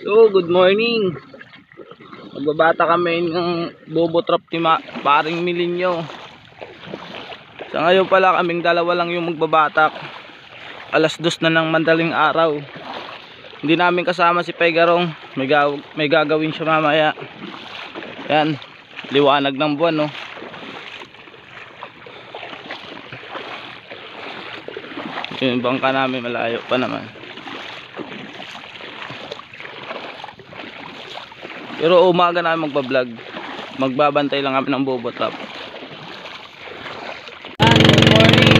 So, good morning. Magbabata kami ng bobo trap ni paring Milinyo. Sa ngayon pala kaming dalawa lang yung magbabatak. Alas 2 na ng madaling araw. Hindi namin kasama si Pegarong. May gagawin siya mamaya. Yan, liwanag ng buwan, no. Yung bangka namin malayo pa naman. Pero umaga na magbablog. Magbabantay lang kami ng bobo trap. Good morning.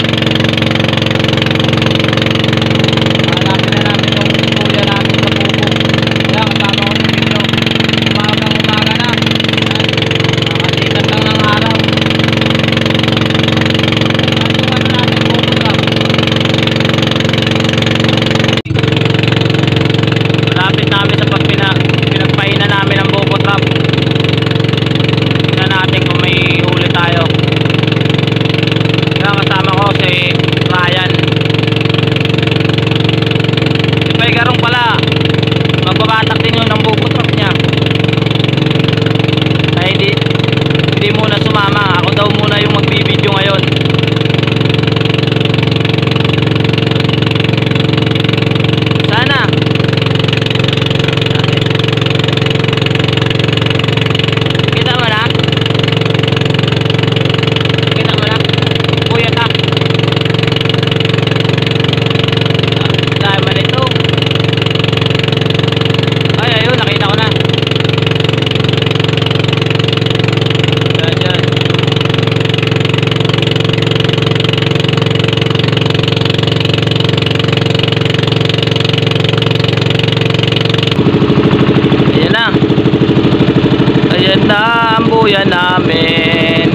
Hanapin na namin yung kuya namin sa bobo. Kaya kasama ko si Minyo. Umaga na. Nakalitan lang ng araw. Yung natin bobo trap. Malapit namin sa pinagpahinan namin ng bobo trap. Tingnan natin kung may huli tayo. Kaya kasama ko si Ryan. Si Pegarong pala, magbabatak din yun ng bobo trap niya. Kaya hindi muna sumama. Ako daw muna yung magbibideo ngayon. Sana ang buya namin.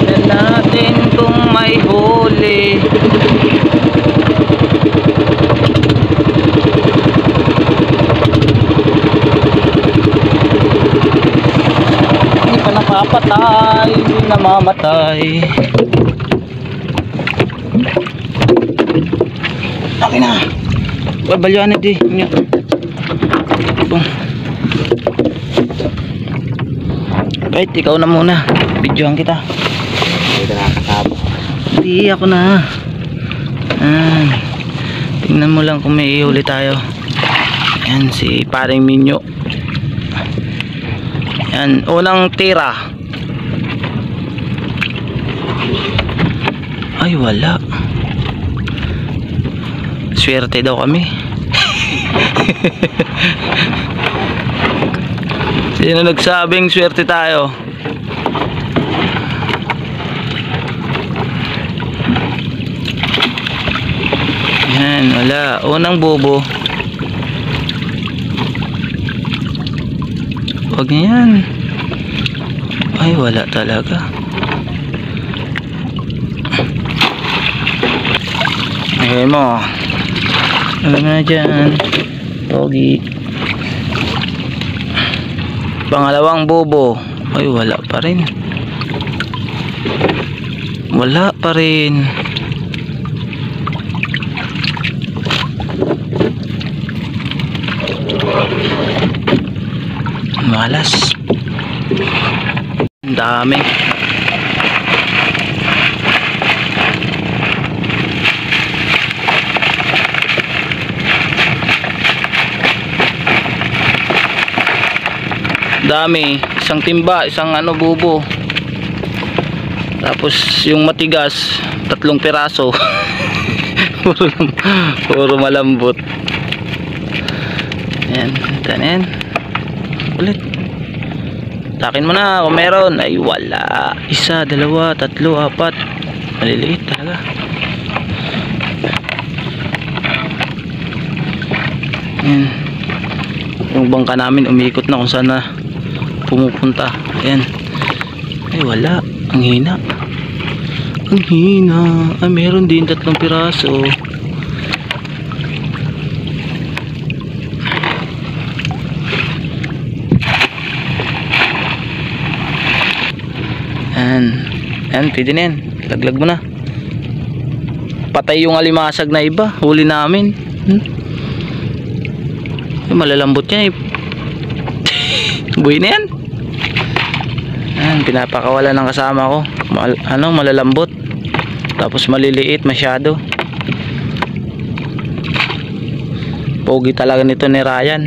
Tignan natin kung may huli. Hindi pa nakapatay, hindi namamatay. Okay na. Babalyan na di. Right, ikaw na muna. Videohan kita. Hindi na nakakasabot. Hindi, ako na. Tingnan mo lang kung may ihuli tayo. Ayan, si paring Minyo. Ayan, unang tira. Ay, wala. Swerte daw kami. Sino nagsabing swerte tayo? Yan, wala. Unang bobo. Huwag yan. Ay, wala talaga. Okay mo. Wala na dyan. Pogi. Pangalawang bobo. Ay, wala pa rin. Wala pa rin. Malas. Ang dami. Dami, isang timba, isang bubo. Tapos yung matigas, 3 piraso. puro malambot. Ayan, tanin. Ulit. Takin mo na kung meron. Ay, wala. 1, 2, 3, 4. Maliliit talaga. Ayan. Yung bangka namin umiikot na kung saan na pumupunta. Ayan. Ay, wala. Ang hina. Ang hina. Ay, meron din 3 piraso. Ayan, pwede na yan. Laglag mo na. Patay yung alimasag na iba. Huli namin. Malalambot yan eh. Buhay na yan. Ayan, pinapakawala ng kasama ko. Malalambot. Tapos maliliit masyado. Pogi talaga nito ni Ryan.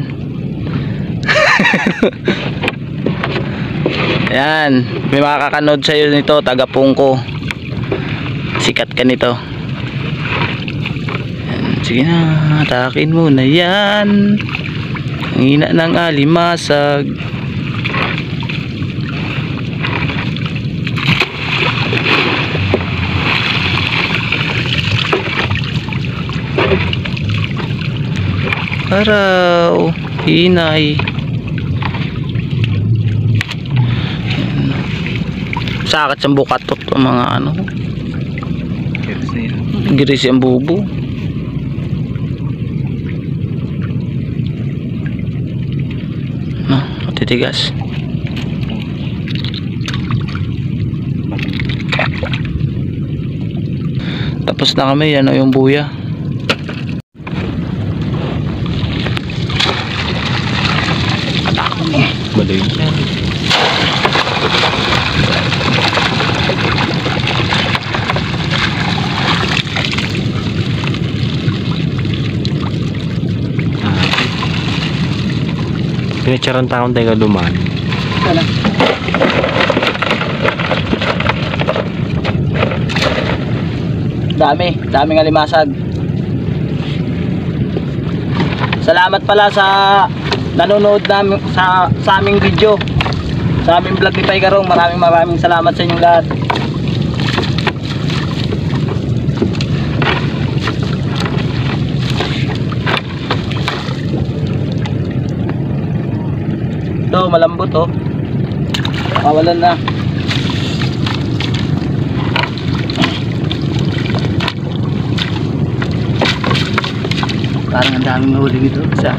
Ayan, may makakanood sa'yo nito, taga Pungko. Sikat ka nito. Ayan, sige na, atakin mo na yan. Ang hina ng alimasag. Araw, hinay. Sakit sa bukatot ang mga ano. Giris ang bubo. Matitigas. Tapos na kami, yan yung buya. Balik yan. Pinitsarang taon tayo dumaan. Daming alimasag. Salamat pala sa nanonood namin sa aming video, sa aming vlog ni Paigarong. Maraming salamat sa inyong lahat. Ito malambot oh. Kawalan na. Parang ang daming huli dito sa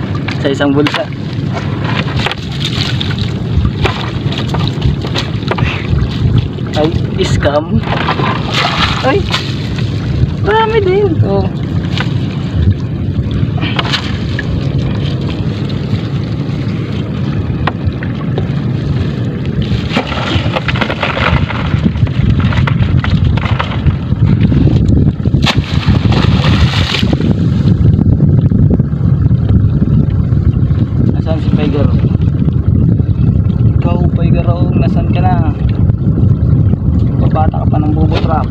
isang bulsa. Ay, scam. Ay, marami din. Oh. Nasaan si Paigarong? Ikaw, Paigarong, nasaan ka na? Bata ka pa ng bubo trap.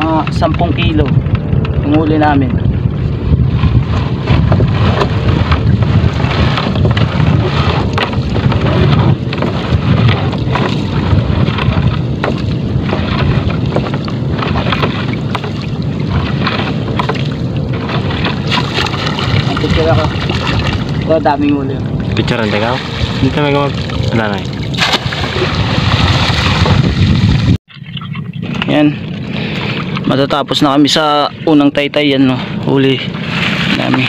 Mga 10 kilo yung huli namin. Picture ako. Ito, daming huli. Picture ang tagaw? Hindi ka magawa. Wala na eh. Yan. Matatapos na kami sa unang taytay. Yan no. Huli. Dami.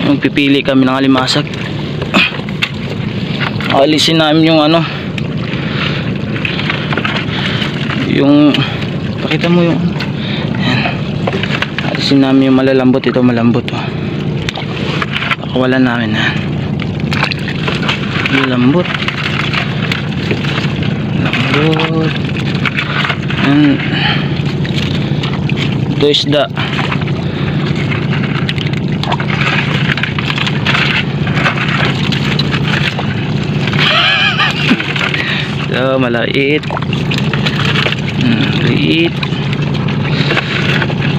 Magpipili kami ng alimasag. Alisin namin yung ano. Yung pakita mo yung yan. Alisin namin yung malalambot. Ito malambot oh. Pakawalan namin ha. Malambot. Lambot. Yan. Ito isda. So malait. Maliit.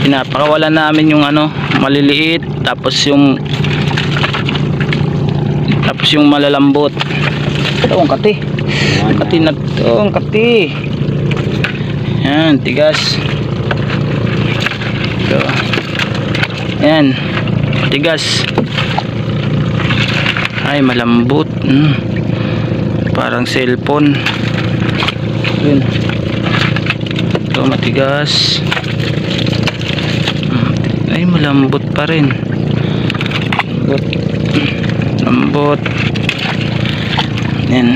Pinapakawalan namin yung ano maliliit, tapos yung malalambot. Ito ang kati. Ang kati na ito, ang kati. Yan, tigas. Ito. Yan, tigas. Ay, malambot. Parang cellphone. Yun. Ito, matigas. Ay, malambot pa rin. Lambot. Yan.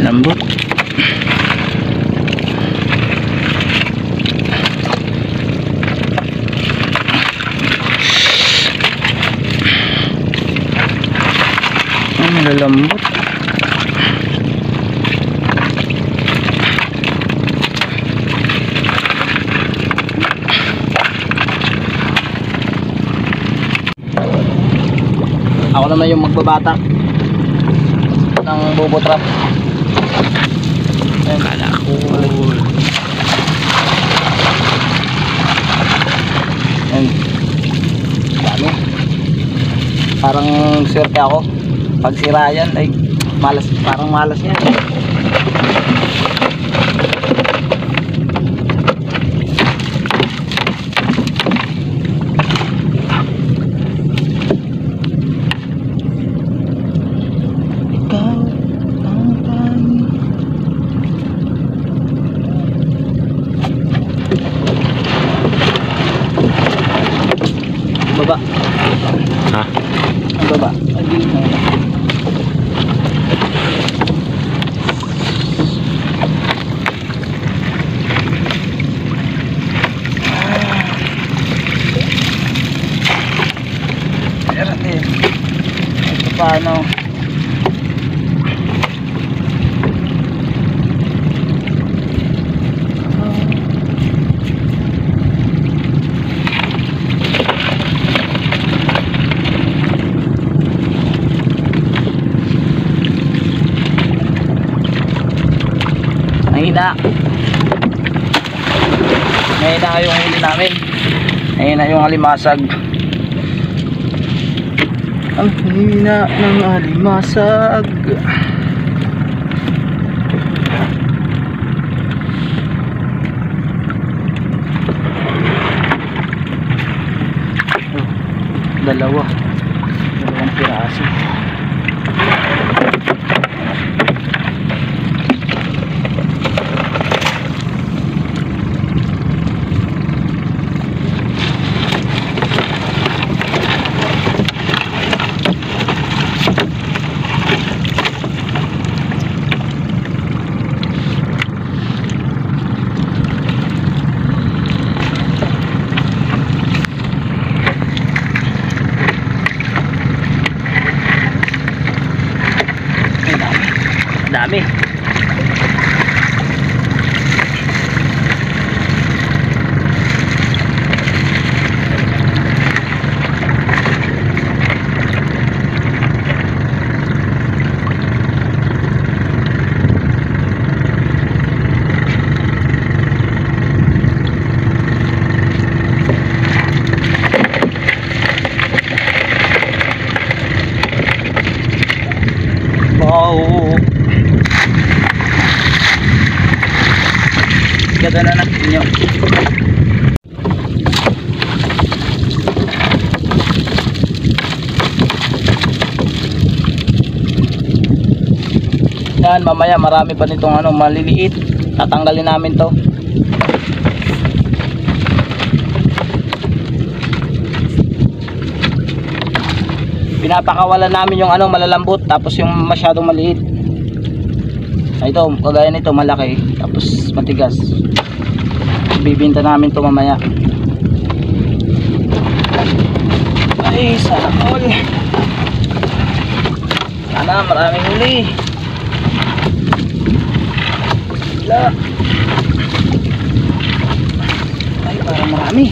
Lambot. Malalambot. Ako naman yung magbabatak ng bobo trap. Ayan. Kala ko. Ayan. Dami. Parang swerte ako. Pag sira yan ay malas, parang malas yan. Ikaw ang panig. Baba. Ha? Ang baba. Ang gilid na yun. Meron din. Ito paano? Mahina. Mahina yung huli namin. Mahina yung alimasag. Ang hina ng alimasag. Dalawang piraso. Dami. Wow. Ganda na natin nyo. Yan, mamaya marami pa nitong ano, maliliit. Tatanggalin namin to. Pinapakawalan namin yung ano, malalambot, tapos yung masyadong maliit. Ito, kagaya nito malaki, tapos matigas. Bibinta namin to mamaya. Ay, sana all. Sana maraming huli. Wala. Ay, parang marami.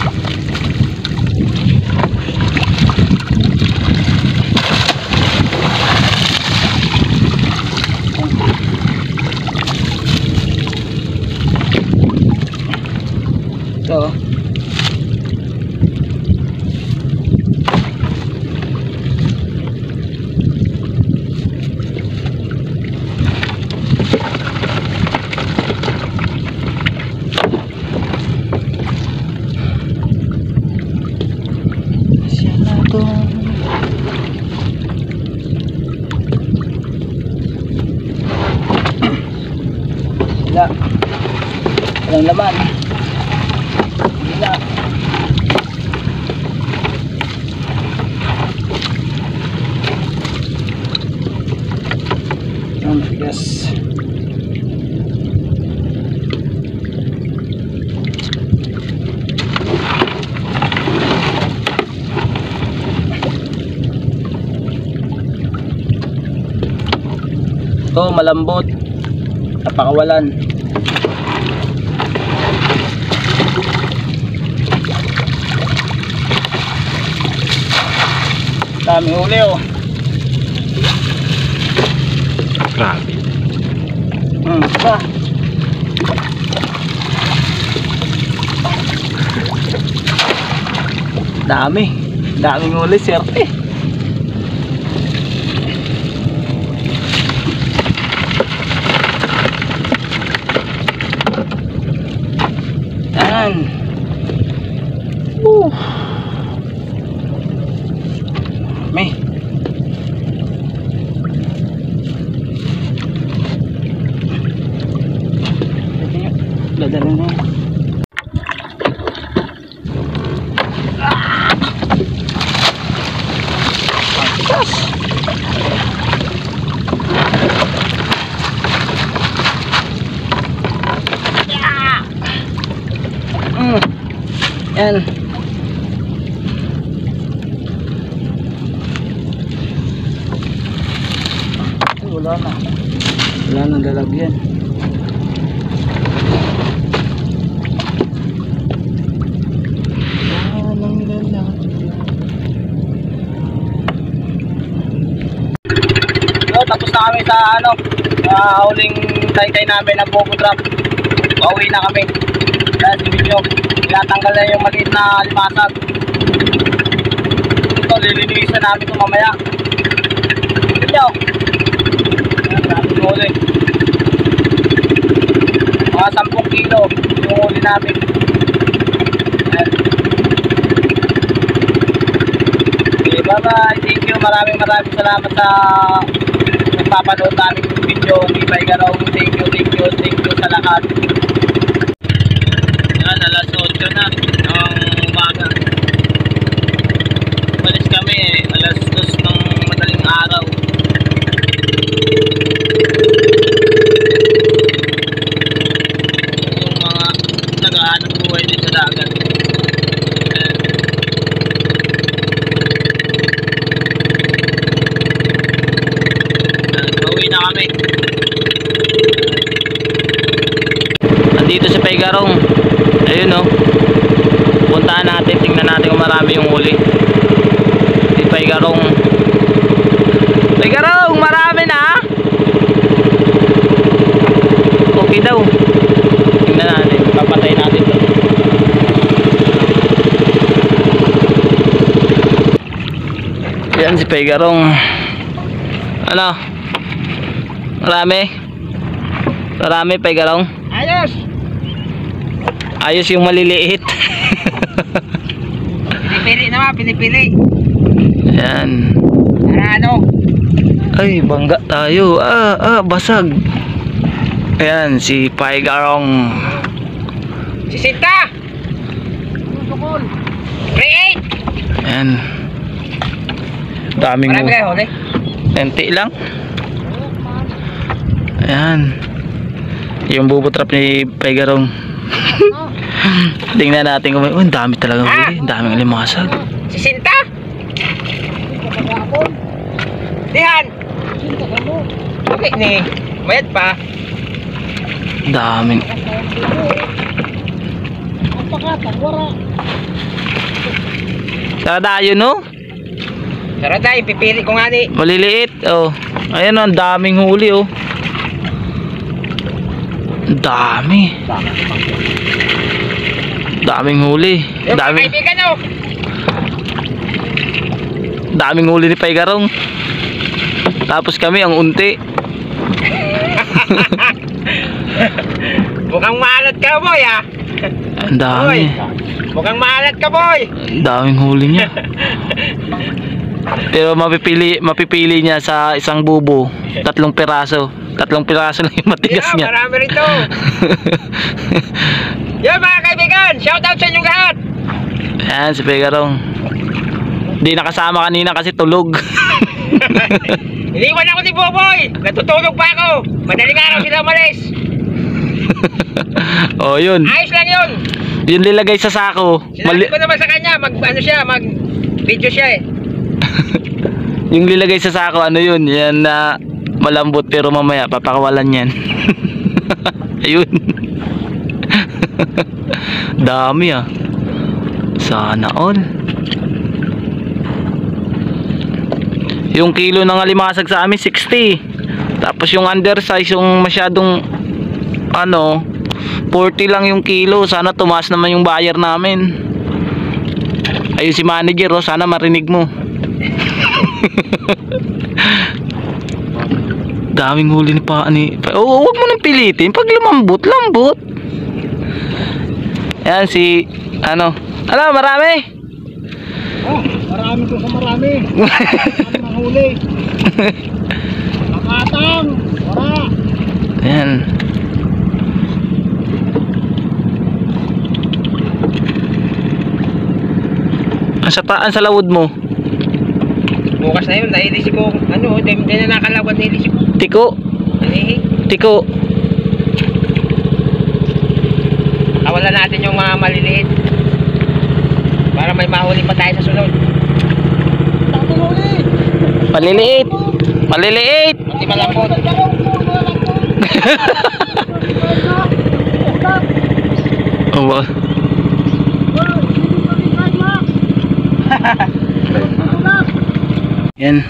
Ito. Siya na to. Wala. Walang laman. Wala. Yes. Ito malambot, napakawalan. Daming huli oh. Grabe. Pa. Daming huli, serte. Yan. May. Dadala na. Yan. Wala na. Wala nang lalagyan. Tapos na kami sa huling taykay namin na bobo trap. Pauwi na kami. Dahil si Video, tinatanggal na yung maliit na limasag. Ito, lilinisan namin ito mamaya. Video, natin huli. Mga 10 kilo yung huli namin. Okay, bye bye. Thank you. Maraming salamat sa nagpapanood namin yung video. Ibay Garaw. Thank you sa lahat. Yan, alas 8 na ng umaga. Umalis kami alas 2 ng madaling araw. Yung mga naghahanap buhay din sa dagat. Pauwi na kami. Nandito sa Paygarong. Ayun oh. Puntahan natin, tingnan natin kung marami yung huli. Di Paygarong. Paygarong, marami na. Okay daw. Tingnan natin, papatay natin to. Yan si Paygarong. Ano? Marami Paygarong. Ayos! Ayos yung maliliit. Pinipili naman, pinipili. Yan. Ano? Ay, bangga tayo. Basag. Ayan, si Paygarong. Sisinta! Create! Ayan. Daming Marami kayo huli? ente lang. Ayan. Yung bubutrap ni Paygarong. Tingnan natin kung ang dami talaga huli. Ang daming limasag. Sisinta! Dihan! Okay ni. Mayat pa. Daming. Sarada yun no? Tara tayo, pipili ko nga ni. Maliliit. Oh. Ayan oh, ang daming huli oh. Ang dami. Daming huli. Yung mga kaibigan oh. Daming huli ni Paygarong. Tapos kami ang unti. Mukhang maalat ka boy ah. Ang dami. Mukhang maalat ka boy. Ang daming huli niya. Pero mapipili niya sa isang bubo 3 piraso. 3 piraso lang yung matigas niya. Marami rito. Yan mga kaibigan, shout out sa inyong lahat. Ayan si Paygarong. Di nakasama kanina kasi tulog. Iniwan ako ni Boboy. Natutulog pa ako. Madaling araw sila umalis. Oh, yun. Ayos lang yun. Yun nilagay sa sako. Sinabi ko naman sa kanya, mag video siya eh. Yung nilagay sa sako, ano yun? Yan na malambot pero mamaya papakawalan yan. Ayun. Dami ah. Sana all. Yung kilo ng alimasag sa amin 60. Tapos yung undersize, yung masyadong ano 40 lang yung kilo. Sana tumaas naman yung buyer namin. Ayun si manager, oh, sana marinig mo. Daming huli ni oh, huwag mo nang pilitin. Pag lambot. Yan si ano marami. Oh, marami ko sa marami. Marami mahuli. Makatang, wala. Yan. Ang sa lawod mo? Bukas na yun, nailisip ko. Ano, hindi na nakalawad, nailisip ko. Tiko. Anihi. Tiko. Kawalan natin yung mga maliliit. Para may mahuli pa tayo sa sunod. Maliliit. Maliliit. Hindi malambot. Oh, ba? Yan.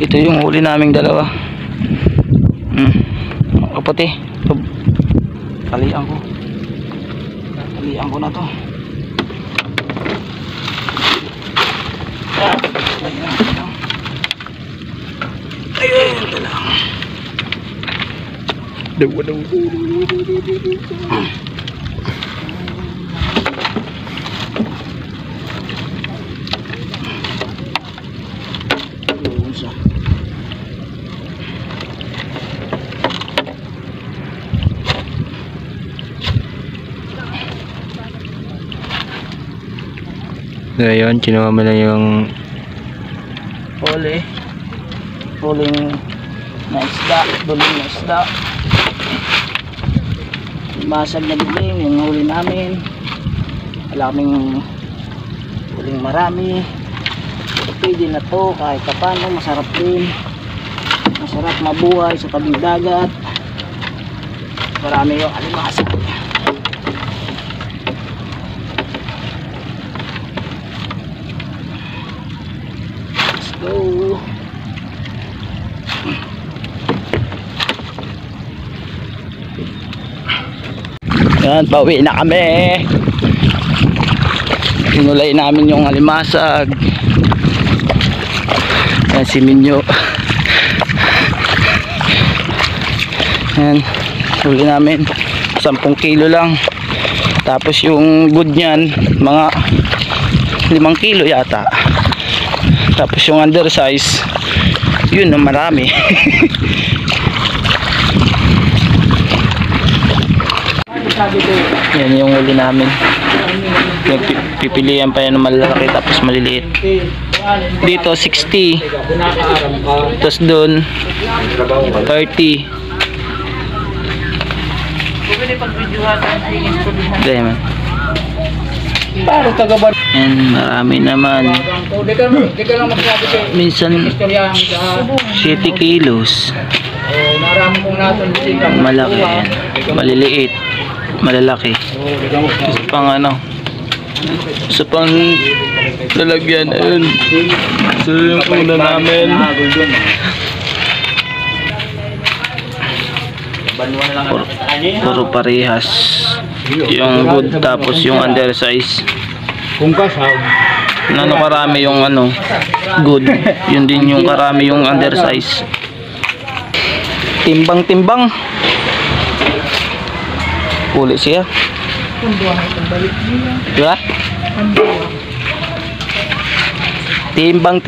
Ito yung huli naming dalawa. Kaputi. Talian ko. Talian ko na to. Ayun, ito lang. So ayun, kinuha mo na yung huling na isda, duling na isda, masag na duling yung huli namin. Wala kaming huling marami, pwede na to kahit paano. Masarap din, masarap mabuhay sa tabing dagat. Marami yung alimasag. Go. Yan, pauwi na kami. Hinulay namin yung alimasag. Yan si Minyo. Yan, huli namin 10 kilo lang. Tapos yung good nyan mga 5 kilo yata. Tapos yung undersize, yun na marami. Yan yung huli namin. Pipilian pa yan ng malalaki tapos maliliit. Dito 60. Tapos doon 30. Dahil yan, marami naman. Minsan 7 kilos. Malaki yan. Maliliit, malalaki. Isa pang ano, isa pang lalagyan. Ayun, so yung una namin. Puro parehas. Yung good tapos yung undersize. Ano karami yung ano good, yun din yung karami yung undersize. Timbang huli siya, diba? Timbang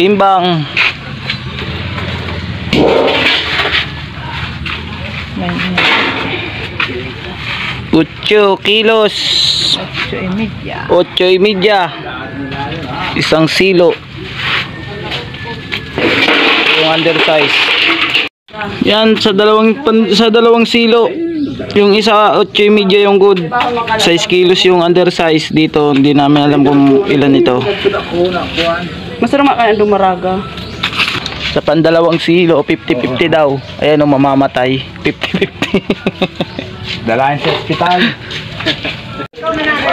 8 kilos, 8.5, isang silo. Yung undersize. Yan sa dalawang silo. Yung isa 8.5 yung good. 6 kilos yung undersize. Dito hindi namin alam kung ilan ito. Masarap ka dumaraga. Sa pandalawang silo 50-50 daw. Ayan o, mamamatay. 50-50. Dalayan sa ospital.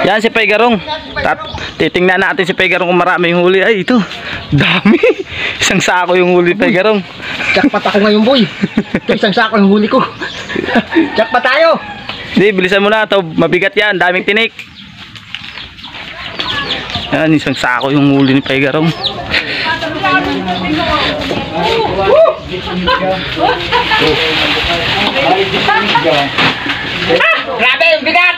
Yan si Pegarong. Titingnan natin si Pegarong kung marami yung huli. Ay ito, dami. Isang sako yung huli Pegarong. Jackpot ako ngayon, boy. Ito isang sako yung huli ko. Jackpot tayo. Hindi, bilisan mo na ito. Mabigat yan, daming tinik. Yan, isang sako yung huli ni Pegarong. Grabe, yung bigat.